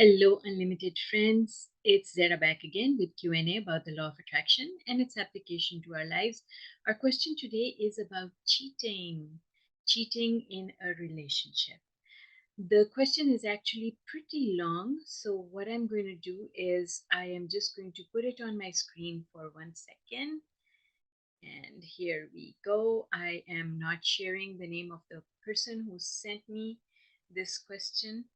Hello, unlimited friends. It's Zara back again with Q&A about the law of attraction and its application to our lives. Our question today is about cheating in a relationship. The question is actually pretty long, so what I'm going to do is I am just going to put it on my screen for 1 second. And here we go. I am not sharing the name of the person who sent me this question.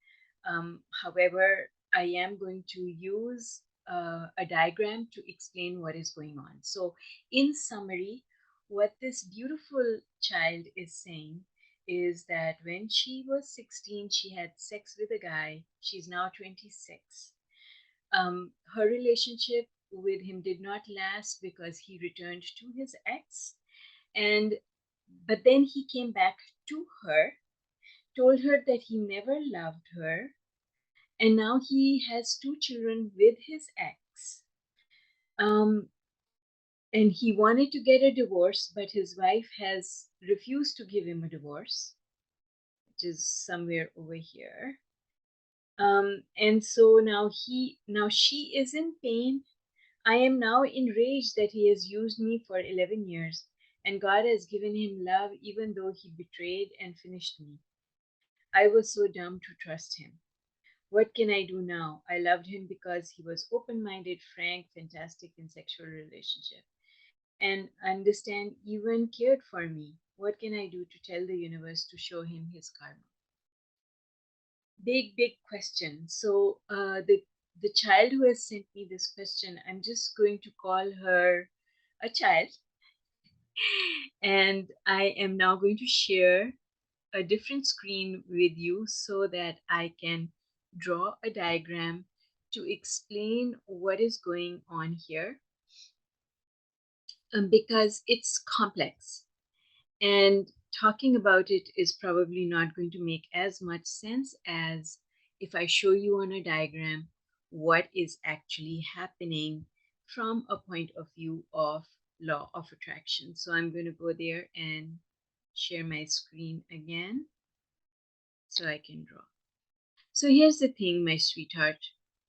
However, I am going to use a diagram to explain what is going on. So, in summary, what this beautiful child is saying is that when she was 16, she had sex with a guy. She's now 26. Her relationship with him did not last because he returned to his ex, and but then he came back to her, told her that he never loved her, and now he has 2 children with his ex. Um, and he wanted to get a divorce, but his wife has refused to give him a divorce, which is somewhere over here. And so now she is in pain. I am now enraged that he has used me for 11 years, and God has given him love even though he betrayed and finished me. I was so dumb to trust him. What can I do now? I loved him because he was open minded, frank, fantastic in sexual relationship, and understand even cared for me. What can I do to tell the universe to show him his karma? Big question. So the child who has sent me this question, I'm just going to call her a child, and I am now going to share a different screen with you so that I can draw a diagram to explain what is going on here, because it's complex, and talking about it is probably not going to make as much sense as if I show you on a diagram what is actually happening from a point of view of law of attraction. So I'm going to go there and share my screen again so I can draw. So here's the thing, my sweetheart,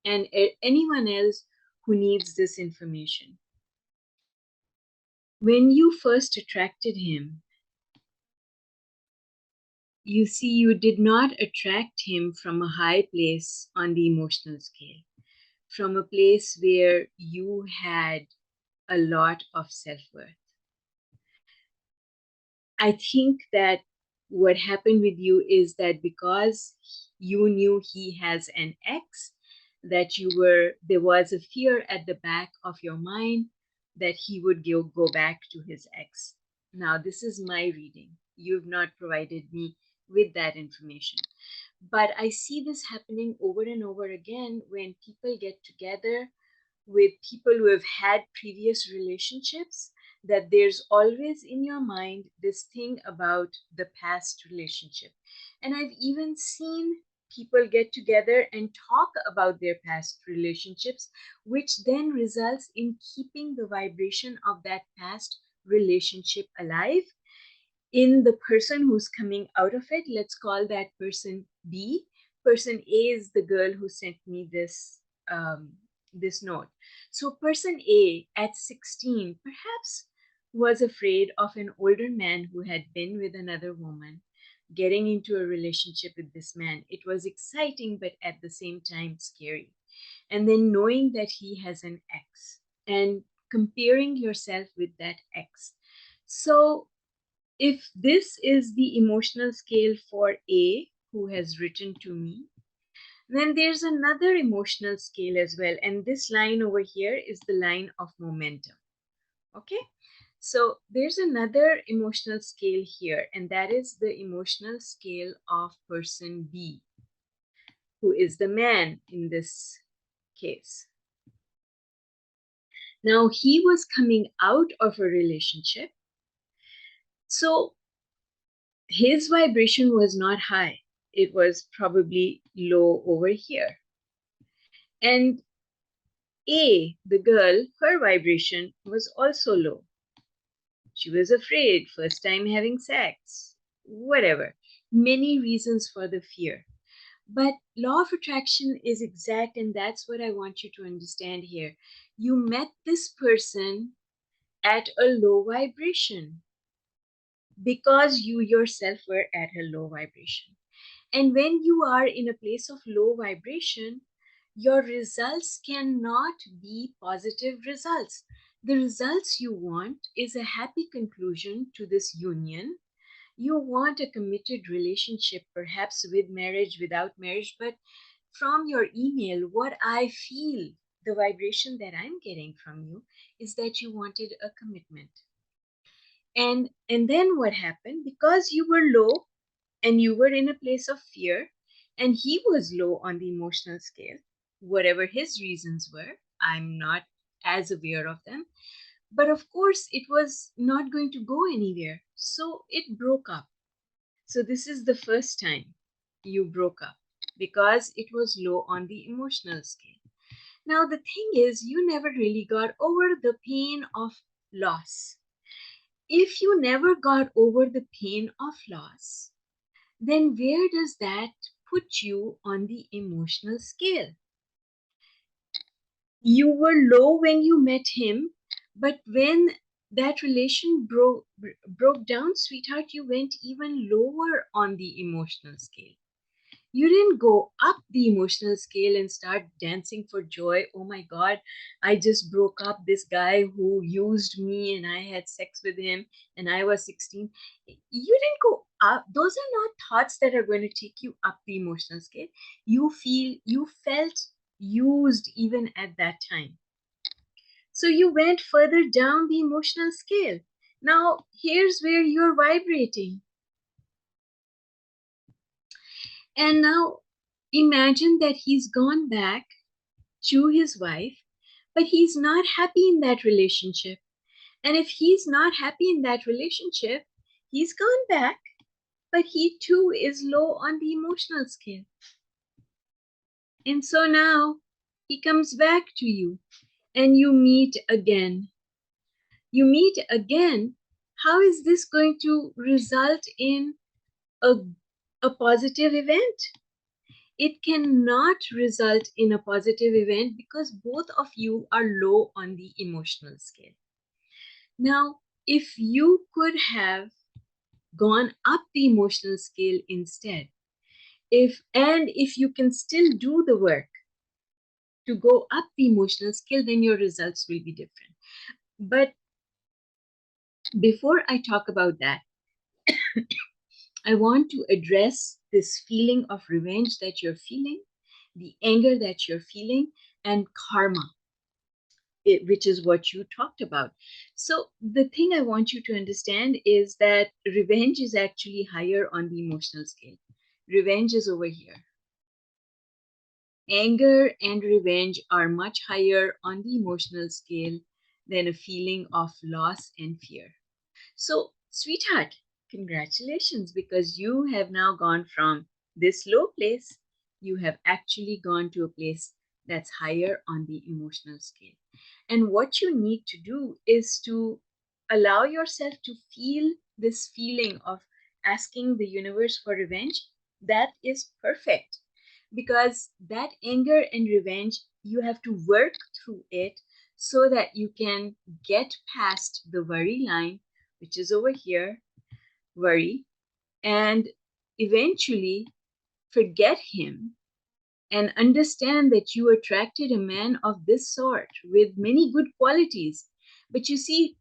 and anyone else who needs this information. When you first attracted him, you see, you did not attract him from a high place on the emotional scale, from a place where you had a lot of self worth. I think that what happened with you is that because you knew he has an ex, that there was a fear at the back of your mind that he would go back to his ex. Now, this is my reading. You've not provided me with that information. But I see this happening over and over again when people get together with people who have had previous relationships, that there's always in your mind this thing about the past relationship. And I've even seen people get together and talk about their past relationships, which then results in keeping the vibration of that past relationship alive in the person who's coming out of it. Let's call that person B. Person A is the girl who sent me this note. So person A at 16 perhaps was afraid of an older man who had been with another woman getting into a relationship with this man. It was exciting, but at the same time scary. And then knowing that he has an ex and comparing yourself with that ex. So if this is the emotional scale for A, who has written to me, then there's another emotional scale as well. And this line over here is the line of momentum. Okay? So there's another emotional scale here, and that is the emotional scale of person B, who is the man in this case. Now, he was coming out of a relationship. So his vibration was not high. It was probably low over here. And A, the girl, her vibration was also low. She was afraid, first time having sex, whatever. Many reasons for the fear. But law of attraction is exact, and that's what I want you to understand here. You met this person at a low vibration because you yourself were at a low vibration. And when you are in a place of low vibration, your results cannot be positive results. The results you want is a happy conclusion to this union. You want a committed relationship, perhaps with marriage, without marriage, but from your email, what I feel, the vibration that I'm getting from you is that you wanted a commitment. And then what happened? Because you were low and you were in a place of fear, and he was low on the emotional scale, whatever his reasons were, I'm not as aware of them. But of course, it was not going to go anywhere. So it broke up. So this is the first time you broke up because it was low on the emotional scale. Now, the thing is, you never really got over the pain of loss. If you never got over the pain of loss, then where does that put you on the emotional scale? You were low when you met him, but when that relation broke down, sweetheart, you went even lower on the emotional scale. You didn't go up the emotional scale and start dancing for joy. Oh my God, I just broke up this guy who used me and I had sex with him and I was 16. You didn't go up. Those are not thoughts that are going to take you up the emotional scale. You felt used even at that time. So you went further down the emotional scale. Now, here's where you're vibrating. And now imagine that he's gone back to his wife, but he's not happy in that relationship. And if he's not happy in that relationship, he's gone back, but he too is low on the emotional scale. And so now he comes back to you and you meet again. You meet again. How is this going to result in a, a positive event? It cannot result in a positive event because both of you are low on the emotional scale. Now, if you could have gone up the emotional scale instead, if you can still do the work to go up the emotional scale, then your results will be different. But before I talk about that, I want to address this feeling of revenge that you're feeling, the anger that you're feeling, and karma, which is what you talked about. So, the thing I want you to understand is that revenge is actually higher on the emotional scale. Revenge is over here. Anger and revenge are much higher on the emotional scale than a feeling of loss and fear. So, sweetheart, congratulations, because you have now gone from this low place, you have actually gone to a place that's higher on the emotional scale. And what you need to do is to allow yourself to feel this feeling of asking the universe for revenge. That is perfect because that anger and revenge, you have to work through it so that you can get past the worry line, which is over here, worry, and eventually forget him and understand that you attracted a man of this sort with many good qualities. But you see,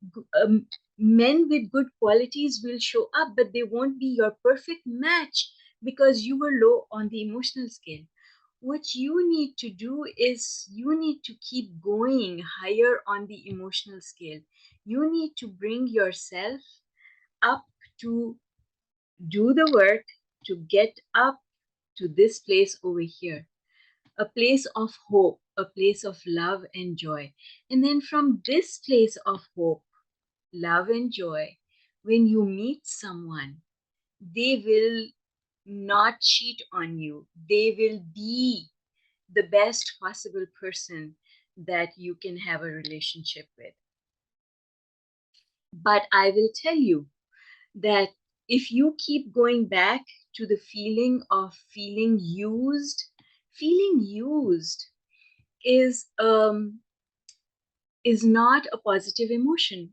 men with good qualities will show up, but they won't be your perfect match because you were low on the emotional scale. What you need to do is you need to keep going higher on the emotional scale. You need to bring yourself up to do the work to get up to this place over here, a place of hope, a place of love and joy. And then from this place of hope, love, and joy, when you meet someone, they will not cheat on you. They will be the best possible person that you can have a relationship with. But I will tell you that if you keep going back to the feeling of feeling used. Feeling used is is not a positive emotion.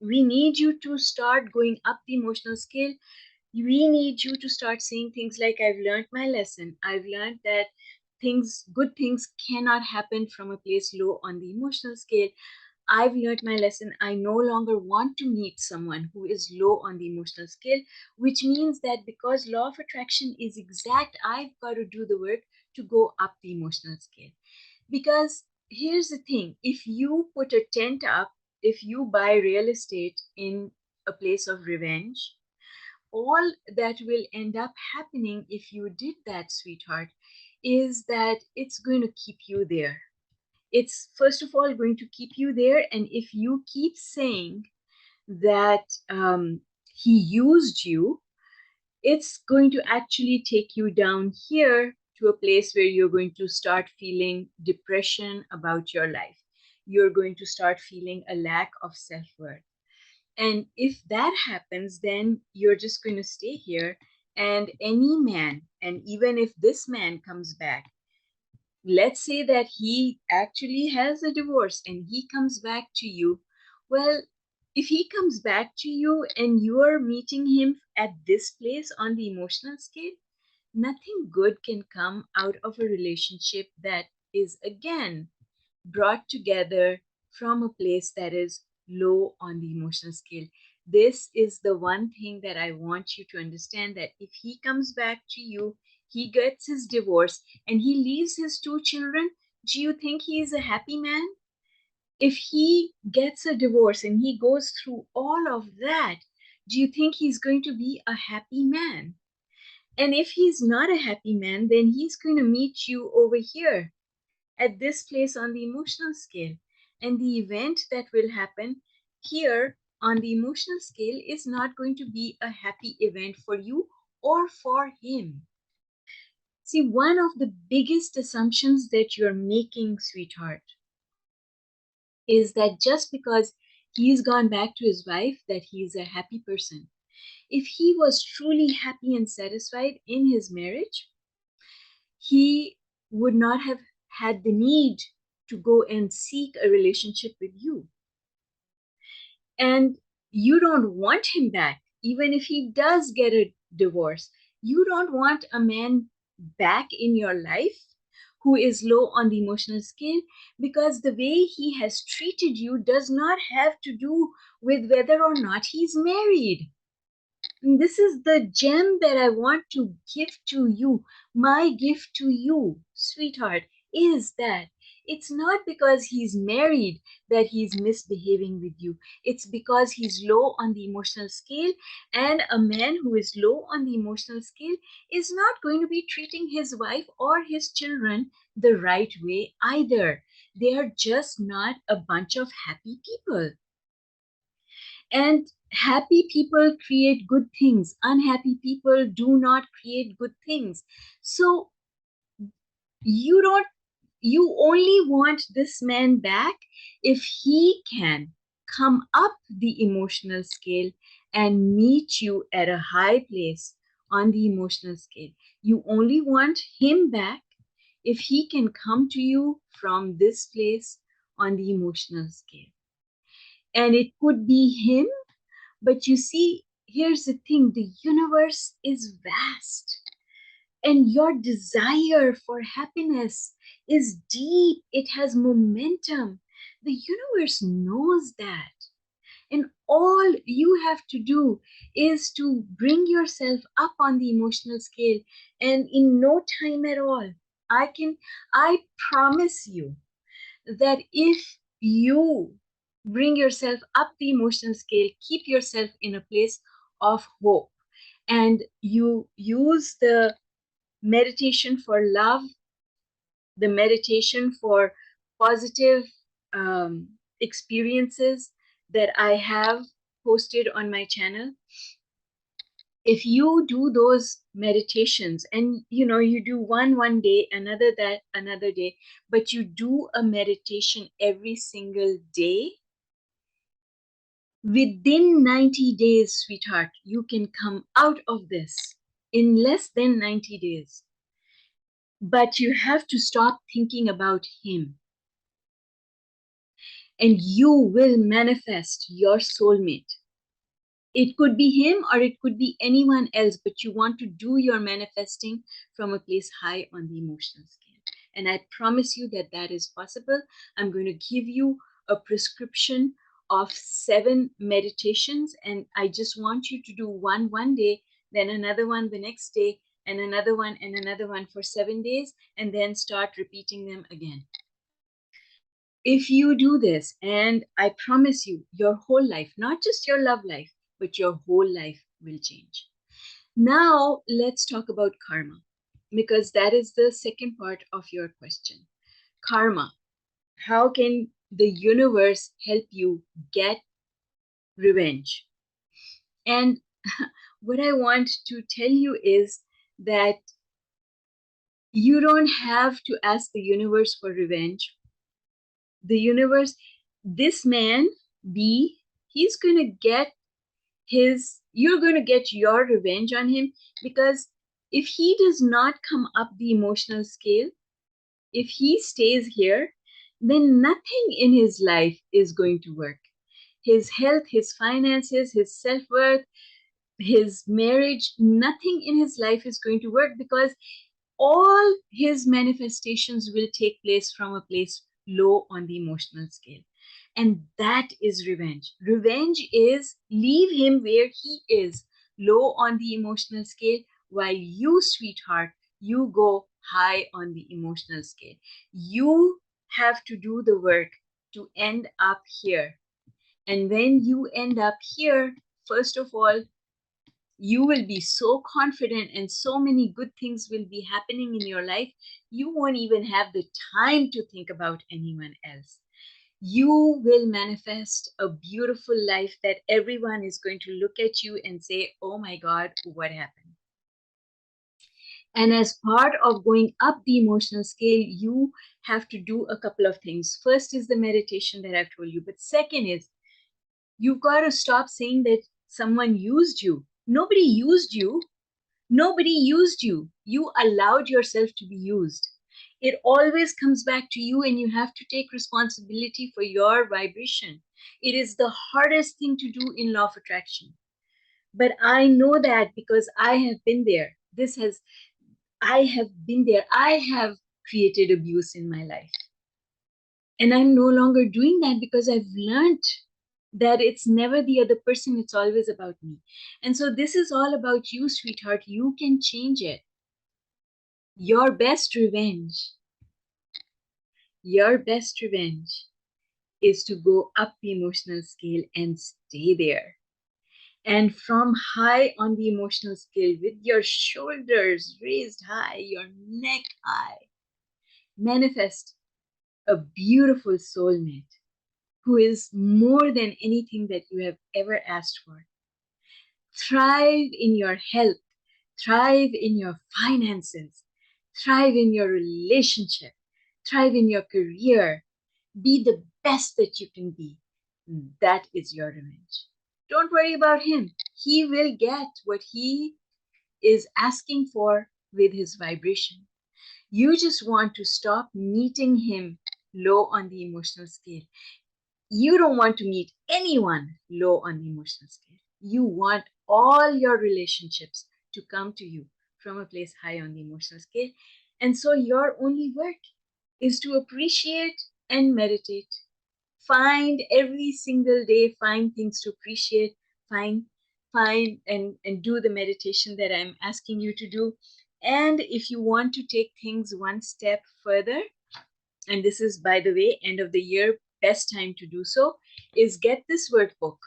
We need you to start going up the emotional scale. We need you to start saying things like, I've learned my lesson. I've learned that good things cannot happen from a place low on the emotional scale. I've learned my lesson. I no longer want to meet someone who is low on the emotional scale, which means that because law of attraction is exact, I've got to do the work to go up the emotional scale. Because here's the thing, if you put a tent up, if you buy real estate in a place of revenge, all that will end up happening if you did that, sweetheart, is that it's going to keep you there. It's first of all going to keep you there. And if you keep saying that he used you, it's going to actually take you down here to a place where you're going to start feeling depression about your life. You're going to start feeling a lack of self worth. And if that happens, then you're just going to stay here. And any man, and even if this man comes back, let's say that he actually has a divorce and he comes back to you. Well, if he comes back to you and you're meeting him at this place on the emotional scale, nothing good can come out of a relationship that is again brought together from a place that is low on the emotional scale. This is the one thing that I want you to understand, that if he comes back to you, he gets his divorce and he leaves his two children, do you think he is a happy man? If he gets a divorce and he goes through all of that, do you think he's going to be a happy man? And if he's not a happy man, then he's going to meet you over here at this place on the emotional scale. And the event that will happen here on the emotional scale is not going to be a happy event for you or for him. See, one of the biggest assumptions that you're making, sweetheart, is that just because he's gone back to his wife, that he's a happy person. If he was truly happy and satisfied in his marriage, he would not have had the need to go and seek a relationship with you. And you don't want him back, even if he does get a divorce. You don't want a man back in your life who is low on the emotional scale, because the way he has treated you does not have to do with whether or not he's married. This is the gem that I want to give to you. My gift to you, sweetheart, is that it's not because he's married that he's misbehaving with you. It's because he's low on the emotional scale. And a man who is low on the emotional scale is not going to be treating his wife or his children the right way either. They are just not a bunch of happy people. And happy people create good things. Unhappy people do not create good things. So you don't, you only want this man back if he can come up the emotional scale and meet you at a high place on the emotional scale. You only want him back if he can come to you from this place on the emotional scale. And it could be him. But you see, here's the thing, the universe is vast, and your desire for happiness is deep, it has momentum. The universe knows that. And all you have to do is to bring yourself up on the emotional scale, and in no time at all, I promise you that if you bring yourself up the emotional scale, keep yourself in a place of hope, and you use the meditation for love, the meditation for positive experiences that I have posted on my channel. If you do those meditations, and you do one day, another day, but you do a meditation every single day, within 90 days, sweetheart, you can come out of this in less than 90 days. But you have to stop thinking about him, and you will manifest your soulmate. It could be him or it could be anyone else, but you want to do your manifesting from a place high on the emotional scale. And I promise you that that is possible. I'm going to give you a prescription of 7 meditations, and I just want you to do one day, then another one the next day, and another one for 7 days, and then start repeating them again. If you do this, and I promise you, your whole life, not just your love life, but your whole life will change. Now, let's talk about karma, because that is the second part of your question. Karma. How can the universe help you get revenge? And what I want to tell you is that you don't have to ask the universe for revenge. The universe, this man, B, he's going to get you're going to get your revenge on him, because if he does not come up the emotional scale, if he stays here, then nothing in his life is going to work. His health, his finances, his self-worth, his marriage, nothing in his life is going to work, because all his manifestations will take place from a place low on the emotional scale. And that is revenge. Revenge is leave him where he is, low on the emotional scale, while you, sweetheart, you go high on the emotional scale. You have to do the work to end up here. And when you end up here, first of all, you will be so confident and so many good things will be happening in your life. You won't even have the time to think about anyone else. You will manifest a beautiful life that everyone is going to look at you and say, oh my God, what happened? And as part of going up the emotional scale, you have to do a couple of things. First is the meditation that I've told you. But second is, you've got to stop saying that someone used you. Nobody used you. Nobody used you. You allowed yourself to be used. It always comes back to you, and you have to take responsibility for your vibration. It is the hardest thing to do in law of attraction. But I know that because I have been there. I have been there. I have created abuse in my life. And I'm no longer doing that because I've learned that it's never the other person, it's always about me. And so this is all about you, sweetheart. You can change it. Your best revenge, your best revenge is to go up the emotional scale and stay there. And from high on the emotional scale, with your shoulders raised high, your neck high, manifest a beautiful soulmate who is more than anything that you have ever asked for. Thrive in your health, thrive in your finances, thrive in your relationship, thrive in your career, be the best that you can be. That is your revenge. Don't worry about him. He will get what he is asking for with his vibration. You just want to stop meeting him low on the emotional scale. You don't want to meet anyone low on the emotional scale. You want all your relationships to come to you from a place high on the emotional scale. And so your only work is to appreciate and meditate. Find every single day, find things to appreciate, find and do the meditation that I'm asking you to do. And if you want to take things one step further, and this is, by the way, end of the year, best time to do so, is get this workbook,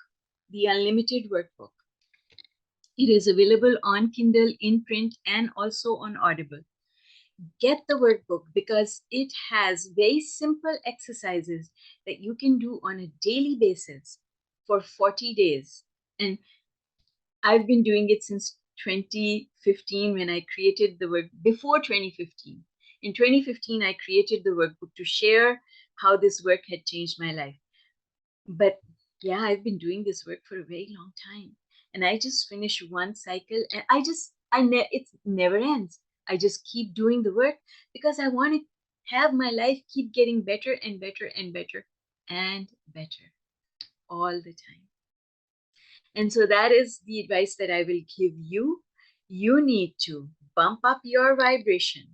the Unlimited Workbook. It is available on Kindle, in print, and also on Audible. Get the workbook because it has very simple exercises that you can do on a daily basis for 40 days. And I've been doing it since 2015 when I created the work, before 2015. In 2015, I created the workbook to share how this work had changed my life. But yeah, I've been doing this work for a very long time. And I just finished one cycle and it never ends. I just keep doing the work because I want to have my life keep getting better and better and better and better all the time. And so that is the advice that I will give you. You need to bump up your vibration.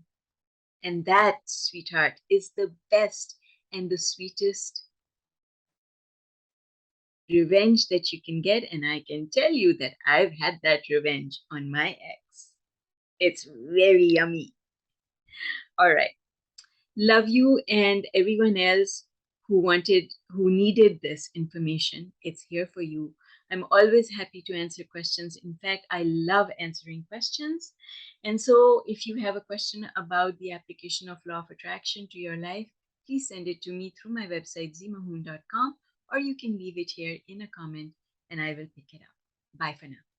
And that, sweetheart, is the best and the sweetest revenge that you can get. And I can tell you that I've had that revenge on my ex. It's very yummy. All right. Love you and everyone else who needed this information. It's here for you. I'm always happy to answer questions. In fact, I love answering questions. And so if you have a question about the application of law of attraction to your life, please send it to me through my website zimahoon.com, or you can leave it here in a comment and I will pick it up. Bye for now.